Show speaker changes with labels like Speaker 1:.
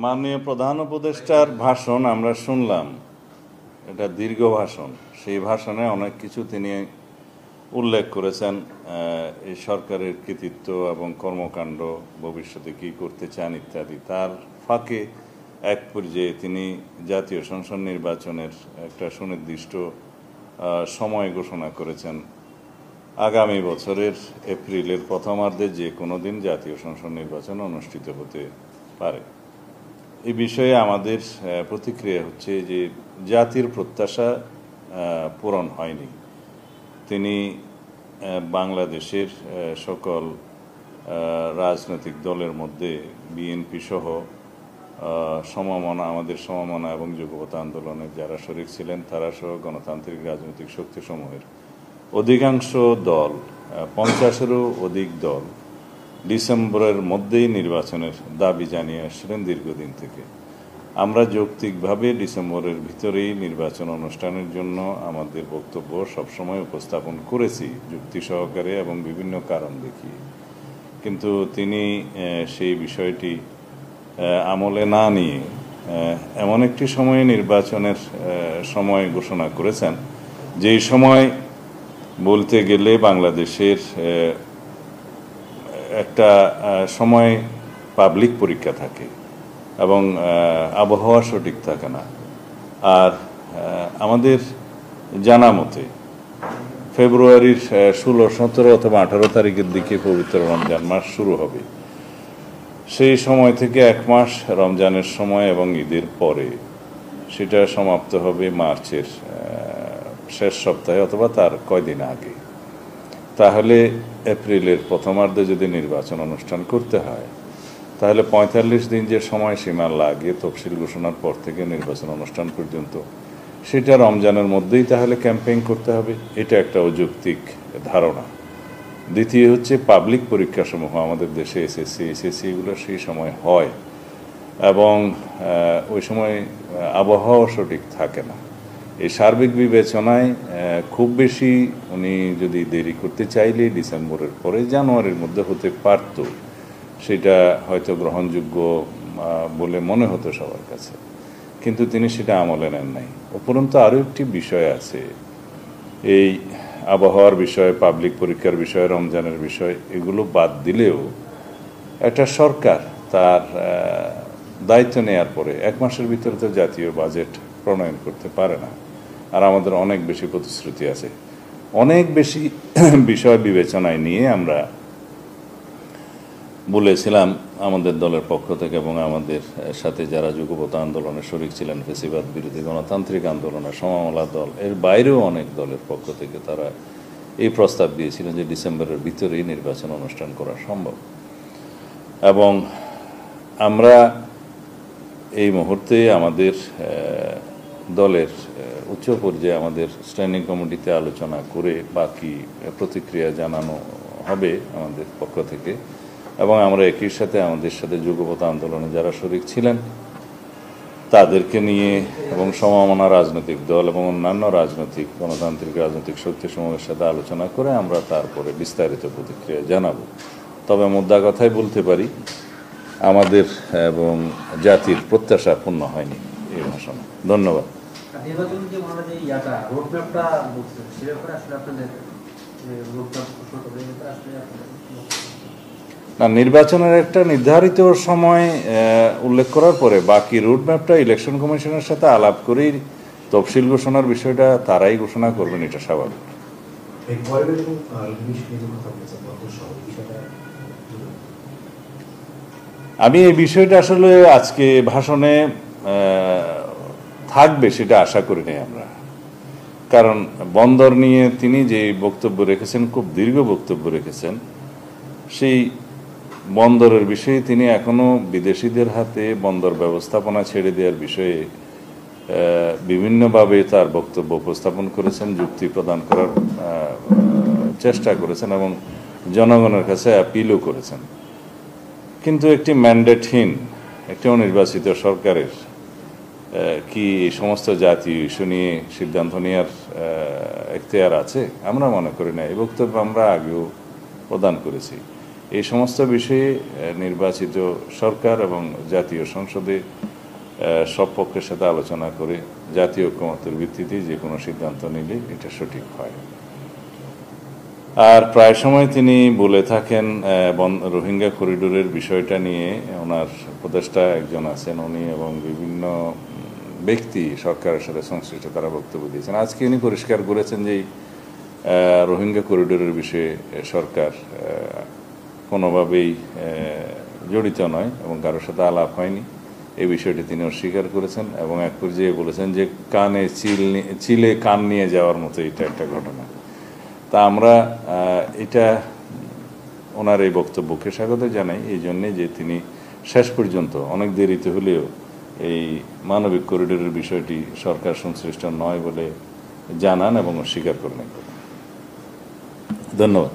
Speaker 1: মাননীয় প্রধান উপদেষ্টার ভাষণ আমরা শুনলাম, এটা দীর্ঘ ভাষণ। সেই ভাষণে অনেক কিছু তিনি উল্লেখ করেছেন, এই সরকারের কৃতিত্ব এবং কর্মকাণ্ড, ভবিষ্যতে কী করতে চান ইত্যাদি। তার ফাঁকে এক পর্যায়ে তিনি জাতীয় সংসদ নির্বাচনের একটা সুনির্দিষ্ট সময় ঘোষণা করেছেন। আগামী বছরের এপ্রিলের প্রথমার্ধে যে কোনো দিন জাতীয় সংসদ নির্বাচন অনুষ্ঠিত হতে পারে। এই বিষয়ে আমাদের প্রতিক্রিয়া হচ্ছে যে জাতির প্রত্যাশা পূরণ হয়নি। তিনি বাংলাদেশের সকল রাজনৈতিক দলের মধ্যে বিএনপি সহ আমাদের সমমনা এবং যুগপৎ আন্দোলনে যারা শরিক ছিলেন তারা সহ গণতান্ত্রিক রাজনৈতিক শক্তিসমূহের অধিকাংশ দল, 50-এরও অধিক দল ডিসেম্বরের মধ্যেই নির্বাচনের দাবি জানিয়ে আসছিলেন দীর্ঘদিন থেকে। আমরা যৌক্তিকভাবে ডিসেম্বরের ভিতরেই নির্বাচন অনুষ্ঠানের জন্য আমাদের বক্তব্য সবসময় উপস্থাপন করেছি, যুক্তি সহকারে এবং বিভিন্ন কারণ দেখিয়ে। কিন্তু তিনি সেই বিষয়টি আমলে না নিয়ে এমন একটি সময়ে নির্বাচনের সময় ঘোষণা করেছেন, যেই সময় বলতে গেলে বাংলাদেশের একটা সময় পাবলিক পরীক্ষা থাকে এবং আবহাওয়া সঠিক থাকে না। আর আমাদের জানা মতে ফেব্রুয়ারির 16, 17 অথবা 18 তারিখের দিকে পবিত্র রমজান মাস শুরু হবে। সেই সময় থেকে এক মাস রমজানের সময় এবং ঈদের পরে সেটা সমাপ্ত হবে মার্চের শেষ সপ্তাহে অথবা তার কয়দিন আগে। তাহলে এপ্রিলের প্রথমার্ধে যদি নির্বাচন অনুষ্ঠান করতে হয়, তাহলে 45 দিন যে সময়সীমা লাগে তফসিল ঘোষণার পর থেকে নির্বাচন অনুষ্ঠান পর্যন্ত, সেটা রমজানের মধ্যেই তাহলে ক্যাম্পেইন করতে হবে। এটা একটা অযৌক্তিক ধারণা। দ্বিতীয় হচ্ছে পাবলিক পরীক্ষাসমূহ আমাদের দেশে এসএসসি এগুলো সেই সময় হয় এবং ওই সময় আবহাওয়া সঠিক থাকে না। এই সার্বিক বিবেচনায় খুব বেশি উনি যদি দেরি করতে চাইলে ডিসেম্বরের পরে জানুয়ারির মধ্যে হতে পারত, সেটা হয়তো গ্রহণযোগ্য বলে মনে হতো সবার কাছে। কিন্তু তিনি সেটা আমলে নেন নাই। উপরন্তু আরও একটি বিষয় আছে, এই আবহাওয়ার বিষয়, পাবলিক পরীক্ষার বিষয়, রমজানের বিষয়, এগুলো বাদ দিলেও একটা সরকার তার দায়িত্ব নেওয়ার পরে 1 মাসের ভিতরে তো জাতীয় বাজেট প্রণয়ন করতে পারে না। আর আমাদের অনেক বেশি প্রতিশ্রুতি আছে, অনেক বেশি বিষয় বিবেচনায় নিয়ে আমরা বলেছিলাম আমাদের দলের পক্ষ থেকে এবং আমাদের সাথে যারা যুগপৎ আন্দোলনে শরিক ছিলেন, ফ্যাসিবাদ বিরোধী গণতান্ত্রিক আন্দোলনের সমমনা দল, এর বাইরেও অনেক দলের পক্ষ থেকে তারা এই প্রস্তাব দিয়েছিলেন যে ডিসেম্বরের ভিতরেই নির্বাচন অনুষ্ঠান করা সম্ভব। এবং আমরা এই মুহূর্তে আমাদের দলের উচ্চ পর্যায়ে আমাদের স্ট্যান্ডিং কমিটিতে আলোচনা করে বাকি প্রতিক্রিয়া জানানো হবে আমাদের পক্ষ থেকে। এবং আমরা একই সাথে আমাদের সাথে যুগপৎ আন্দোলনে যারা শরিক ছিলেন তাদেরকে নিয়ে এবং সমমনা রাজনৈতিক দল এবং অন্যান্য রাজনৈতিক গণতান্ত্রিক রাজনৈতিক শক্তিসমূহের সাথে আলোচনা করে আমরা তারপরে বিস্তারিত প্রতিক্রিয়া জানাবো। তবে মোদ্দা কথাই বলতে পারি, আমাদের এবং জাতির প্রত্যাশা পূর্ণ হয়নি এই ভাষণে। ধন্যবাদ। না, নির্বাচনের একটা নির্ধারিত সময় উল্লেখ করার পরে বাকি রুটম্যাপটা ইলেকশন কমিশনের সাথে আলাপ করেই তফসিল ঘোষণার বিষয়টা তারাই ঘোষণা করবেন, এটা স্বাভাবিক। আমি এই বিষয়টা আসলে আজকে ভাষণে থাকবে সেটা আশা করি নাই আমরা, কারণ বন্দর নিয়ে তিনি যে বক্তব্য রেখেছেন, খুব দীর্ঘ বক্তব্য রেখেছেন। সেই বন্দরের বিষয়ে তিনি এখনো বিদেশিদের হাতে বন্দর ব্যবস্থাপনা ছেড়ে দেওয়ার বিষয়ে বিভিন্নভাবে তার বক্তব্য উপস্থাপন করেছেন, যুক্তি প্রদান করার চেষ্টা করেছেন এবং জনগণের কাছে অ্যাপিলও করেছেন। কিন্তু একটি ম্যান্ডেটহীন একটি অনির্বাচিত সরকারের কি এই সমস্ত জাতীয় ইস্যু নিয়ে সিদ্ধান্ত নেওয়ার এখতিয়ার আছে? আমরা মনে করি না। এই বক্তব্য আমরা আগেও প্রদান করেছি। এই সমস্ত বিষয়ে নির্বাচিত সরকার এবং জাতীয় সংসদে সব পক্ষের সাথে আলোচনা করে জাতীয় ঐক্যমত্যের ভিত্তিতে যে কোনো সিদ্ধান্ত নিলে এটা সঠিক হয়। আর প্রায় সময় তিনি বলে থাকেন রোহিঙ্গা করিডোরের বিষয়টা নিয়ে, ওনার উপদেষ্টা একজন আছেন উনি এবং বিভিন্ন ব্যক্তি সরকারের সাথে সংশ্লিষ্ট তারা বক্তব্য দিয়েছেন। আজকে উনি পরিষ্কার করেছেন যে রোহিঙ্গা করিডোরের বিষয়ে সরকার কোনোভাবেই জড়িত নয় এবং কারোর সাথে আলাপ হয়নি, এই বিষয়টি তিনি অস্বীকার করেছেন এবং এক পর্যায়ে বলেছেন যে কানে চিলে কান নিয়ে যাওয়ার মতো এটা একটা ঘটনা। তা আমরা এটা ওনার এই বক্তব্যকে স্বাগত জানাই এই জন্যে যে তিনি শেষ পর্যন্ত অনেক দেরিতে হলেও এই মানবিক করিডোরের বিষয়টি সরকার সংশ্লিষ্ট নয় বলে জানান এবং অস্বীকার করলেন। ধন্যবাদ।